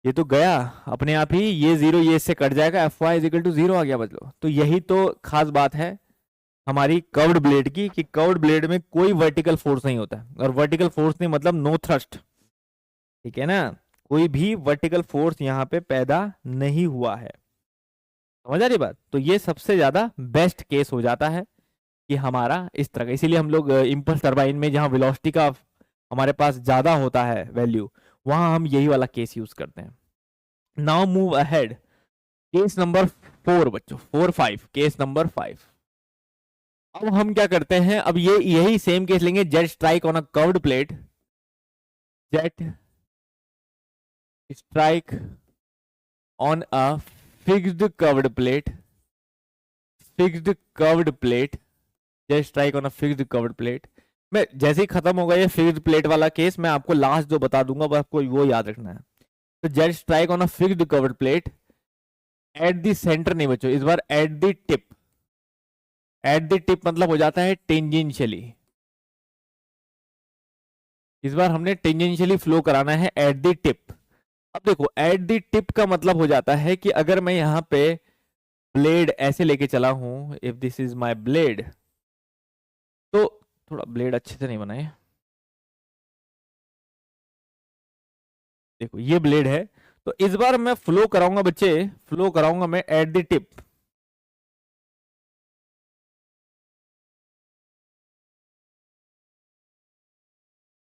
ये तो गया अपने आप ही, ये जीरो ये इससे कट जाएगा, F Y is equal to zero आ गया बच्चों। तो यही तो खास बात है हमारी कर्व्ड ब्लेड की, कि कर्व्ड ब्लेड में कोई वर्टिकल फोर्स नहीं होता, और वर्टिकल फोर्स नहीं मतलब नो थ्रस्ट, ठीक है ना, कोई भी वर्टिकल फोर्स यहाँ पे पैदा नहीं हुआ है, समझ आ रही बात। तो ये सबसे ज्यादा बेस्ट केस हो जाता है कि हमारा इस तरह का, इसीलिए हम लोग इम्पल्स टरबाइन में जहां वेलोसिटी का हमारे पास ज्यादा होता है वैल्यू, वहां हम यही वाला केस यूज करते हैं। Now move ahead, case number 4 बच्चों, 4-5, केस नंबर 5। अब हम क्या करते हैं, अब ये यही सेम केस लेंगे, jet strike on a curved plate, jet strike on a fixed curved plate, fixed curved plate, jet strike on a fixed curved plate. मैं जैसे ही खत्म होगा ये फिक्स्ड प्लेट वाला केस, मैं आपको लास्ट जो बता दूंगा बस आपको वो याद रखना है। तो jet strike on a fixed curved plate at the centre नहीं बच्चों, इस बार at the tip, at the tip मतलब हो जाता है टेंजेंशियली, इस बार हमने टेंजेंशियली फ्लो कराना है एट द टिप। अब देखो एट द टिप का मतलब हो जाता है कि अगर मैं यहाँ पे ब्लेड ऐसे लेके चला हूं, if this is my blade, तो थोड़ा ब्लेड अच्छे से नहीं बनाए, देखो ये ब्लेड है, तो इस बार मैं फ्लो कराऊंगा बच्चे, फ्लो कराऊंगा मैं एट द टिप,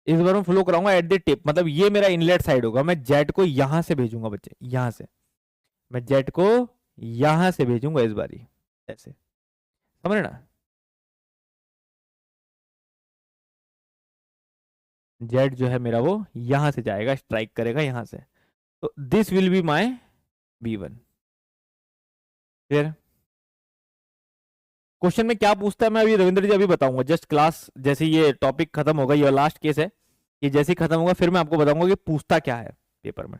इस बार मैं फ्लो कराऊंगा एट द टिप, मतलब ये मेरा इनलेट साइड होगा, मैं जेट को यहां से भेजूंगा बच्चे, यहां से मैं जेट को यहां से भेजूंगा इस बारी, ऐसे समझ रहे ना, जेट जो है मेरा वो यहां से जाएगा, स्ट्राइक करेगा यहां से, तो this will be my v1। फिर क्वेश्चन में क्या पूछता है मैं अभी रविंद्र जी अभी बताऊंगा, जस्ट क्लास जैसे ये टॉपिक खत्म होगा, ये लास्ट केस है, ये जैसे ही खत्म होगा फिर मैं आपको बताऊंगा कि पूछता क्या है पेपर में,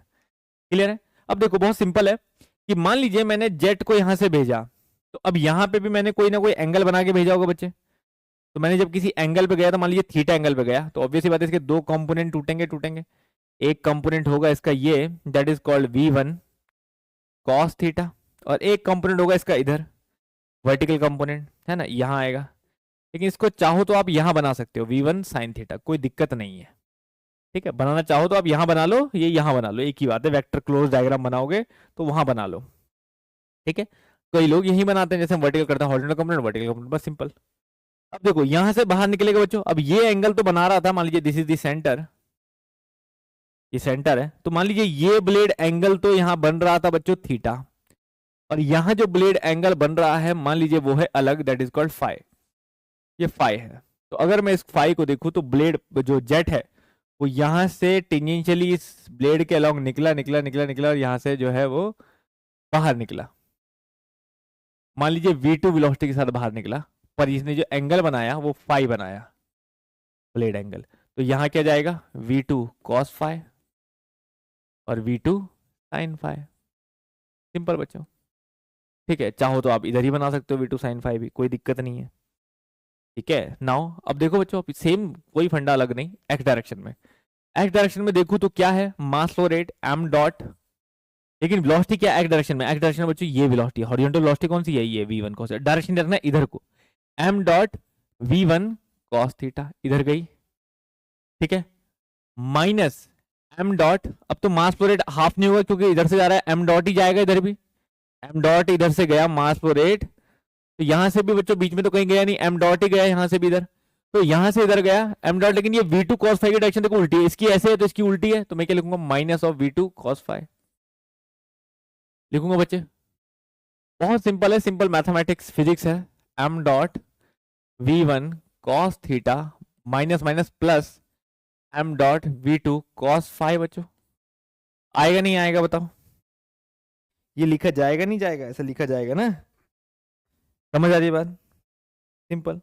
क्लियर है। अब देखो बहुत सिंपल है कि मान लीजिए मैंने जेट को यहां से भेजा, तो अब यहां पे भी मैंने कोई ना कोई एंगल बना के भेजा होगा बच्चे, तो मैंने जब किसी एंगल पे गया, तो मान लीजिए थीटा एंगल पे गया, तो ऑब्वियसली बात है इसके दो कंपोनेंट टूटेंगे। एक कंपोनेंट होगा इसका ये, that is called V1 cos theta, और एक कंपोनेंट होगा इसका इधर वर्टिकल कंपोनेंट, है ना, यहाँ आएगा। लेकिन इसको चाहो तो आप यहाँ बना सकते हो V1 साइन थीटा, कोई दिक्कत नहीं है। ठीक है, बनाना चाहो तो आप यहाँ बना लो, ये यहाँ बना लो, एक ही बात है। वेक्टर क्लोज डायग्राम बनाओगे तो वहां बना लो। ठीक है, कई लोग यही बनाते हैं, जैसे हम वर्टिकल करते हैं, हॉरिजॉन्टल कंपोनेंट वर्टिकल कंपोनेंट, बस सिंपल। अब देखो यहां से बाहर निकलेगा बच्चों, अब ये एंगल तो बना रहा था, मान लीजिए दिस इज द सेंटर, ये सेंटर है, तो मान लीजिए ये ब्लेड एंगल तो यहाँ बन रहा था बच्चों थीटा, और यहाँ जो ब्लेड एंगल बन रहा है मान लीजिए वो है अलग, दैट इज कॉल्ड फाई, ये फाई है। तो अगर मैं इस फाई को देखूं तो ब्लेड जो जेट है वो यहाँ से टेंजेंशियली इस ब्लेड के अलॉन्ग निकला और यहाँ से जो है वो बाहर निकला। मान लीजिए V2 वेलोसिटी के साथ बाहर निकला, पर इसने जो एंगल बनाया वो फाई बनाया, ब्लेड एंगल। तो यहाँ क्या जाएगा, V2 कॉस फाई और V2 साइन फाई, सिंपल बच्चों। ठीक है, चाहो तो आप इधर ही बना सकते हो V2 साइन फाई भी, कोई दिक्कत नहीं है। ठीक है, नाउ अब देखो बच्चों, सेम कोई फंडा अलग नहीं, एक्स डायरेक्शन में। एक्स डायरेक्शन में देखूं तो क्या है, mass flow rate m dot, लेकिन वेलोसिटी क्या एक्स डायरेक्शन में, एक्स डायरेक्शन में बच्चों ये वेलोसिटी, हॉरिजॉन्टल वेलोसिटी कौन सी है, ये V1 कॉस, डायरेक्शन रखना है इधर को, m dot V1 cos theta इधर गई। ठीक है, माइनस m डॉट, अब तो मास फ्लो रेट हाफ नहीं होगा क्योंकि इधर से जा रहा है, m डॉट ही जाएगा इधर भी, m डॉट इधर से गया मास फ्लो रेट, तो यहां से भी बच्चों बीच में तो कहीं गया नहीं, m डॉट ही गया यहां से भी इधर, तो यहां से इधर गया m डॉट, लेकिन ये V2 cos फाई की डायरेक्शन देखो उल्टी है, इसकी ऐसे है तो इसकी उल्टी है, तो मैं क्या लिखूंगा, minus of V2 cos phi लिखूंगा बच्चे। बहुत सिंपल है, सिंपल मैथमेटिक्स फिजिक्स है। m dot V1 cos theta minus minus plus m dot V2 cos phi बच्चों, आएगा नहीं आएगा बताओ, ये लिखा जाएगा नहीं जाएगा, ऐसा लिखा जाएगा ना, समझ आ रही है बात, सिंपल।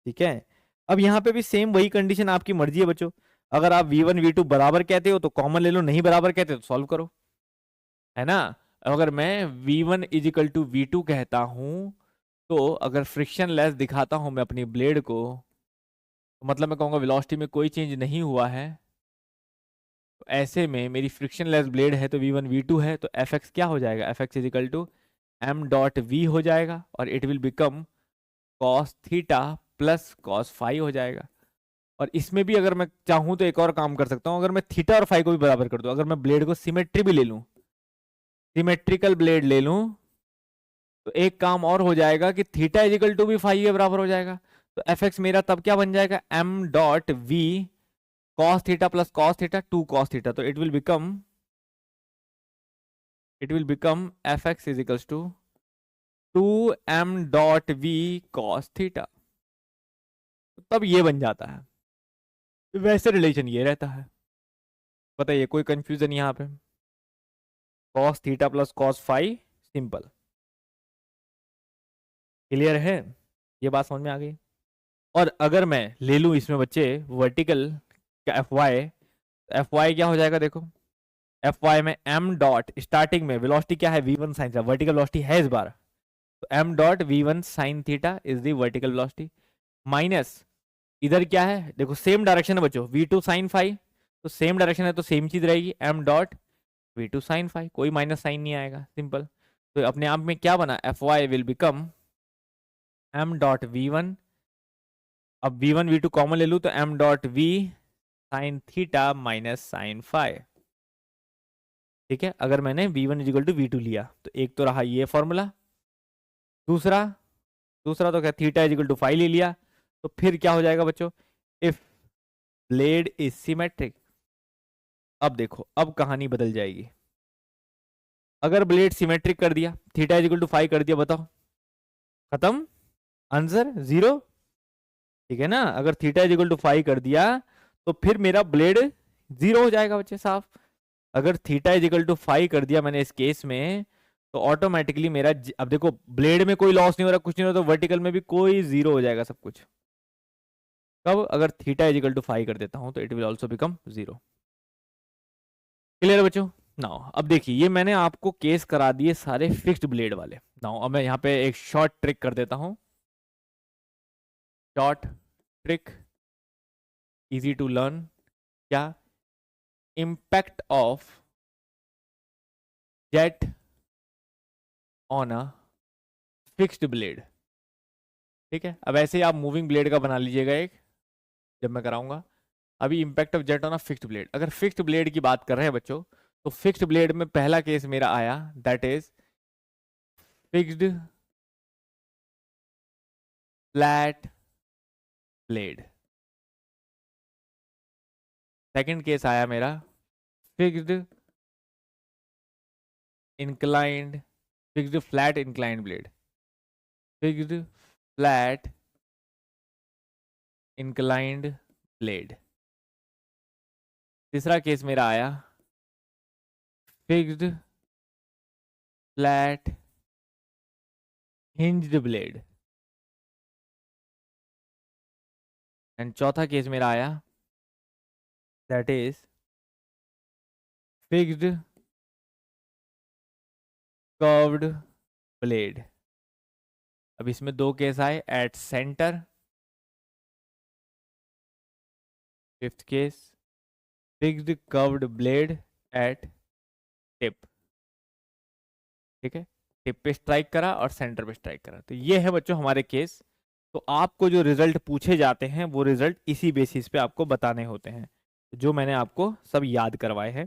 ठीक है, अब यहाँ पे भी सेम वही कंडीशन, आपकी मर्जी है बच्चों, अगर आप V1 V2 बराबर कहते हो तो कॉमन ले लो, नहीं बराबर कहते हो तो सॉल्व करो, है ना। अगर मैं V1 इजिकल टू V2 कहता हूं, तो अगर फ्रिक्शन लेस दिखाता हूं मैं अपनी ब्लेड को, तो मतलब मैं कहूंगा वेलोसिटी में कोई चेंज नहीं हुआ है, तो ऐसे में मेरी फ्रिक्शन लेस ब्लेड है तो V1 V2 है, तो Fx क्या हो जाएगा, Fx equal to m dot V हो जाएगा, और it will become cos theta plus cos phi हो जाएगा। और इसमें भी अगर मैं चाहूं तो एक और काम कर सकता हूं, अगर मैं थीटा और फाई को भी बराबर कर दूं, अगर मैं ब्लेड को सिमेट्री भी ले लूं, सिमेट्रिकल ब्लेड ले लूं, तो एक काम और हो जाएगा कि थीटा इजिकल टू भी फाई के बराबर हो जाएगा, तो Fx मेरा तब क्या बन जाएगा, m dot V cos theta plus cos theta 2 cos theta, तो it will become Fx equals to 2m dot V cos theta, तब ये बन जाता है। वैसे रिलेशन ये रहता है, बताइए कोई कंफ्यूजन यहाँ पे, cos theta plus cos phi, simple, clear है, ये बात समझ में आ गई। और अगर मैं ले लूं इसमें बच्चे वर्टिकल का Fy क्या हो जाएगा देखो, Fy में m डॉट स्टार्टिंग में वेलोसिटी क्या है, V1 sin theta, vertical velocity है इस बार, तो m dot V1 sin theta is the vertical velocity, minus इधर क्या है देखो, सेम डायरेक्शन है बच्चों, V2 साइन फाई, तो सेम डायरेक्शन है तो सेम चीज रहेगी, m dot V2 sin phi, कोई माइनस साइन नहीं आएगा, सिंपल। तो अपने आप में क्या बना, Fy will become m dot V1, अब V1 V2 कॉमन ले लूं तो m dot V sin theta minus sign phi. ठीक है, अगर मैंने V1 इजिकल टू V2 लिया तो एक तो रहा ये फॉर्मूला, दूसरा तो क्या थीटा इजिकल टू फाई ले लिया, तो फिर क्या हो जाएगा बच्चों, इफ ब्लेड इज सिमेट्रिक। अब देखो अब कहानी बदल जाएगी, अगर ब्लेड सिमेट्रिक कर दिया, थीटा इजिकल टू फाई कर दिया, बताओ खत्म, आंसर 0। ठीक है ना, अगर थीटा इजिकल टू फाई कर दिया तो फिर मेरा ब्लेड 0 हो जाएगा बच्चे, साफ। अगर थीटा इजिकल टू फाई कर दिया मैंने इस केस में, तो ऑटोमेटिकली मेरा अब देखो ब्लेड में कोई लॉस नहीं हो रहा, कुछ नहीं हो रहा, तो वर्टिकल में भी कोई 0 हो जाएगा सब कुछ। कब, अगर थीटा इजिकल टू फाई कर देता हूं तो it will also become 0। Clear है बच्चों। नाउ अब देखिए, ये मैंने आपको केस करा दिए सारे फिक्स्ड ब्लेड वाले। नाउ अब मैं यहाँ पे एक शॉर्ट ट्रिक कर देता हूँ, short trick, easy to learn. क्या? Impact of jet on a fixed blade. ठीक है, अब ऐसे ही आप मूविंग ब्लेड का बना लीजिएगा एक, जब मैं कराऊंगा। अभी impact of jet on a fixed blade, अगर फिक्स्ड ब्लेड की बात कर रहे हैं बच्चों, तो फिक्स्ड ब्लेड में पहला केस मेरा आया, that is fixed flat blade. Second case आया मेरा fixed inclined, fixed flat inclined blade, fixed flat inclined blade. तीसरा केस मेरा आया fixed flat hinged blade. And चौथा केस मेरा आया that is fixed curved blade. अब इसमें दो केस आए, at centre, fifth case fixed curved blade at tip. ठीक है, टिप पे स्ट्राइक करा और सेंटर पे स्ट्राइक करा। तो ये है बच्चों हमारे केस। तो आपको जो रिजल्ट पूछे जाते हैं वो रिजल्ट इसी बेसिस पे आपको बताने होते हैं, जो मैंने आपको सब याद करवाए हैं।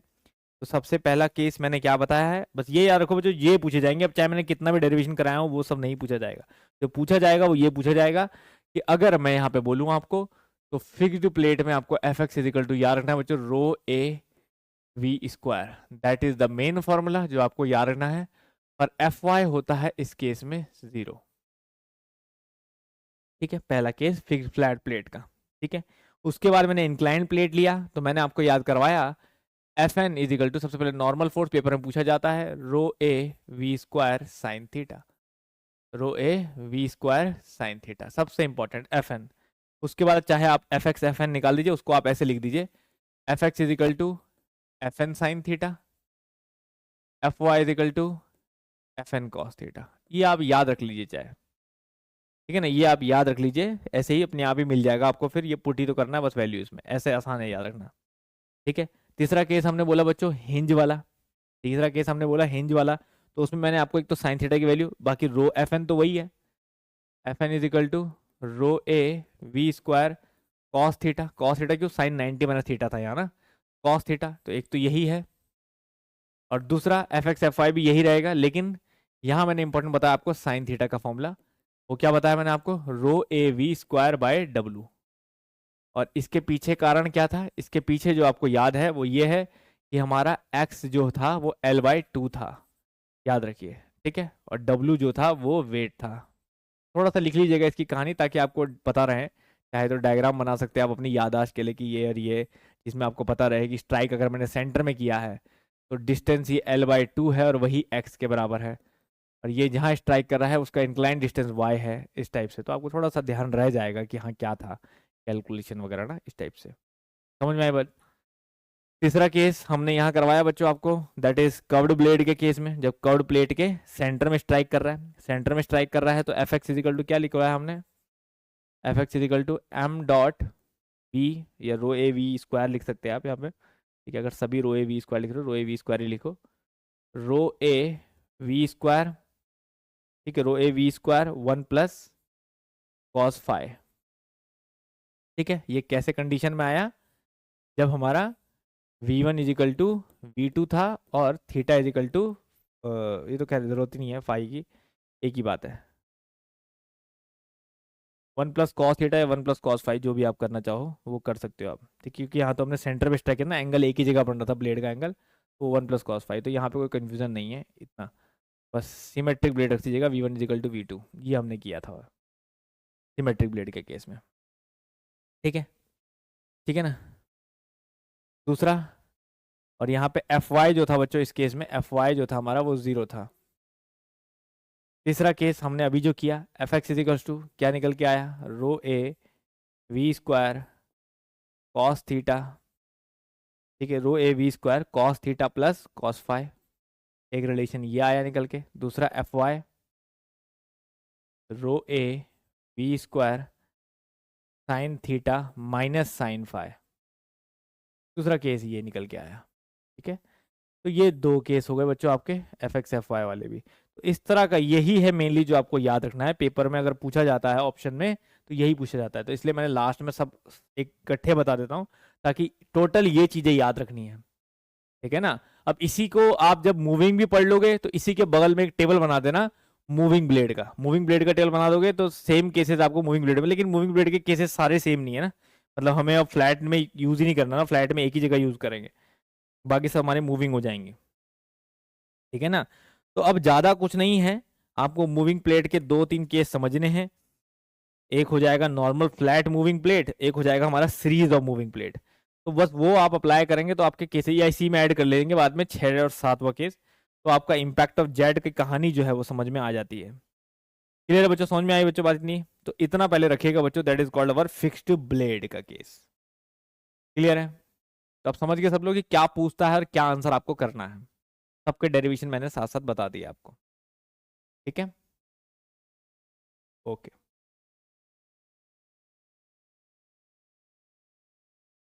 तो सबसे पहला केस मैंने क्या बताया है, बस ये याद रखो बच्चों, ये पूछे जाएंगे। अब चाहे मैंने कितना भी डेरिवेशन कराया हो, वो सब नहीं पूछा जाएगा। जो पूछा जाएगा वो ये पूछा जाएगा कि अगर मैं यहाँ पे बोलूँ आपको, तो फिक्स्ड प्लेट में आपको एफ एक्स इजिकल टू याद रखना है बच्चों, rho A V square, that is the main formula जो आपको याद रखना है। और एफ वाई होता है इस केस में 0। ठीक है, पहला केस फिक्स्ड फ्लैट प्लेट का। ठीक है, उसके बाद मैंने इंक्लाइन प्लेट लिया, तो मैंने आपको याद करवाया एफ एन इजिकल टू, सबसे पहले नॉर्मल फोर्स पेपर में पूछा जाता है, rho A V square sine theta, rho A V square sine theta, सबसे इंपॉर्टेंट एफ एन। उसके बाद चाहे आप एफ एक्स एफ एन निकाल दीजिए, उसको आप ऐसे लिख दीजिए, f x equal to F N sign theta, f Y is equal to F N cos theta. ये आप याद रख लीजिए चाहे, ठीक है ना, ये आप याद रख लीजिए, ऐसे ही अपने आप ही मिल जाएगा आपको, फिर ये पुट ही तो करना है बस वैल्यूज में, ऐसे आसान है याद रखना। ठीक है, तीसरा केस हमने बोला बच्चों हिंज वाला, तीसरा केस हमने बोला हिंज वाला। तो उसमें मैंने आपको एक तो साइन थीटा की वैल्यू, बाकी रो एफ एन तो वही है, f n is equal to rho A V square cos theta, cos theta क्यों, साइन 90 माइनस थीटा था यहाँ ना, कॉस थीटा, तो एक तो यही है। और दूसरा एफ एक्स एफ वाई भी यही रहेगा, लेकिन यहाँ मैंने इंपॉर्टेंट बताया आपको साइन थीटा का फॉर्मूला, वो क्या बताया मैंने आपको, rho A V square by W. और इसके पीछे कारण क्या था, इसके पीछे जो आपको याद है वो ये है कि हमारा एक्स जो था वो एल बाई 2 था, याद रखिए। ठीक है, और डब्लू जो था वो वेट था। थोड़ा सा लिख लीजिएगा इसकी कहानी, ताकि आपको पता रहे, चाहे तो डायग्राम बना सकते हैं आप अपनी याददाश्त के लिए कि ये और ये, जिसमें आपको पता रहे कि स्ट्राइक अगर मैंने सेंटर में किया है तो डिस्टेंस ये एल बाई 2 है और वही एक्स के बराबर है, और ये जहाँ स्ट्राइक कर रहा है उसका इंक्लाइन डिस्टेंस वाई है, इस टाइप से। तो आपको थोड़ा सा ध्यान रह जाएगा कि हाँ क्या था कैलकुलेशन वगैरह ना, इस टाइप से। समझ में आए बात? तीसरा केस हमने यहाँ करवाया बच्चों आपको, दैट इज कर्व्ड ब्लेड के केस में, जब कर्व्ड प्लेट के सेंटर में स्ट्राइक कर रहा है, सेंटर में स्ट्राइक कर रहा है, तो एफ एक्स इजिकल टू क्या लिखवाया हमने, f x equal to m dot v, या रो ए वी स्क्वायर लिख सकते हैं आप यहाँ पे। ठीक है, अगर सभी रो ए वी स्क्वायर लिख रहे हो, रो ए वी स्क्वायर ही लिखो, रो ए वी स्क्वायर। ठीक है, rho A V square 1 plus cos phi. ठीक है, ये कैसे कंडीशन में आया, जब हमारा v1 इजिकल टू v2 था और थीटा इजिकल टू, ये तो खैर जरूरत ही नहीं है फाई की, एक ही बात है, 1 प्लस कॉस थीटा या 1 प्लस कॉस फाई, जो भी आप करना चाहो वो कर सकते हो आप। ठीक, क्योंकि यहाँ तो हमने सेंटर पे स्ट्राइक है ना, एंगल एक ही जगह बन रहा था ब्लेड का एंगल, तो 1 प्लस कॉस फाई, तो यहाँ पे कोई कन्फ्यूजन नहीं है इतना, बस सिमेट्रिक ब्लेड रख दीजिएगा, v1 इजिकल टू v2, ये हमने किया था सिमेट्रिक ब्लेड के केस में। ठीक है, ठीक है ना। दूसरा, और यहाँ पे एफ वाई जो था बच्चों, इस केस में एफ वाई जो था हमारा वो 0 था। तीसरा केस हमने अभी जो किया, एफ एक्स इजिकल्स टू क्या निकल के आया, rho A V square cos theta. ठीक है, rho A V square cos theta plus cos phi, एक रिलेशन ये आया निकल के। दूसरा F Y rho A V square sine theta minus sign phi. दूसरा केस ये निकल के आया। ठीक है, तो ये दो केस हो गए बच्चों आपके एफ एक्स एफ वाई वाले भी। तो इस तरह का यही है मेनली जो आपको याद रखना है, पेपर में अगर पूछा जाता है ऑप्शन में तो यही पूछा जाता है। तो इसलिए मैंने लास्ट में सब एक इकट्ठे बता देता हूँ ताकि टोटल ये चीजें याद रखनी है। ठीक है ना। अब इसी को आप जब मूविंग भी पढ़ लोगे तो इसी के बगल में एक टेबल बना देना मूविंग ब्लेड का। मूविंग ब्लेड का टेबल बना दोगे तो सेम केसेस आपको मूविंग ब्लेड में, लेकिन मूविंग ब्लेड के केसेस सारे सेम नहीं है ना, मतलब हमें अब फ्लैट में यूज ही नहीं करना ना, फ्लैट में एक ही जगह यूज करेंगे, बाकी सब हमारे मूविंग हो जाएंगे। ठीक है ना। तो अब ज्यादा कुछ नहीं है, आपको मूविंग प्लेट के दो तीन केस समझने हैं। एक हो जाएगा नॉर्मल फ्लैट मूविंग प्लेट, एक हो जाएगा हमारा सीरीज ऑफ मूविंग प्लेट। तो बस वो आप अप्लाई करेंगे तो आपके केस या इसी में ऐड कर लेंगे बाद में 6 और 7वां केस, तो आपका इम्पैक्ट ऑफ जेड की कहानी जो है वो समझ में आ जाती है। क्लियर है बच्चों, समझ में आई बच्चों बात इतनी? तो इतना पहले रखिएगा बच्चों, that is called our fixed blade का केस। क्लियर है? तो आप समझ गए सब लोग कि क्या पूछता है और क्या आंसर आपको करना है। सबके डेरिवेशन मैंने साथ साथ बता दिया आपको। ठीक है, ओके।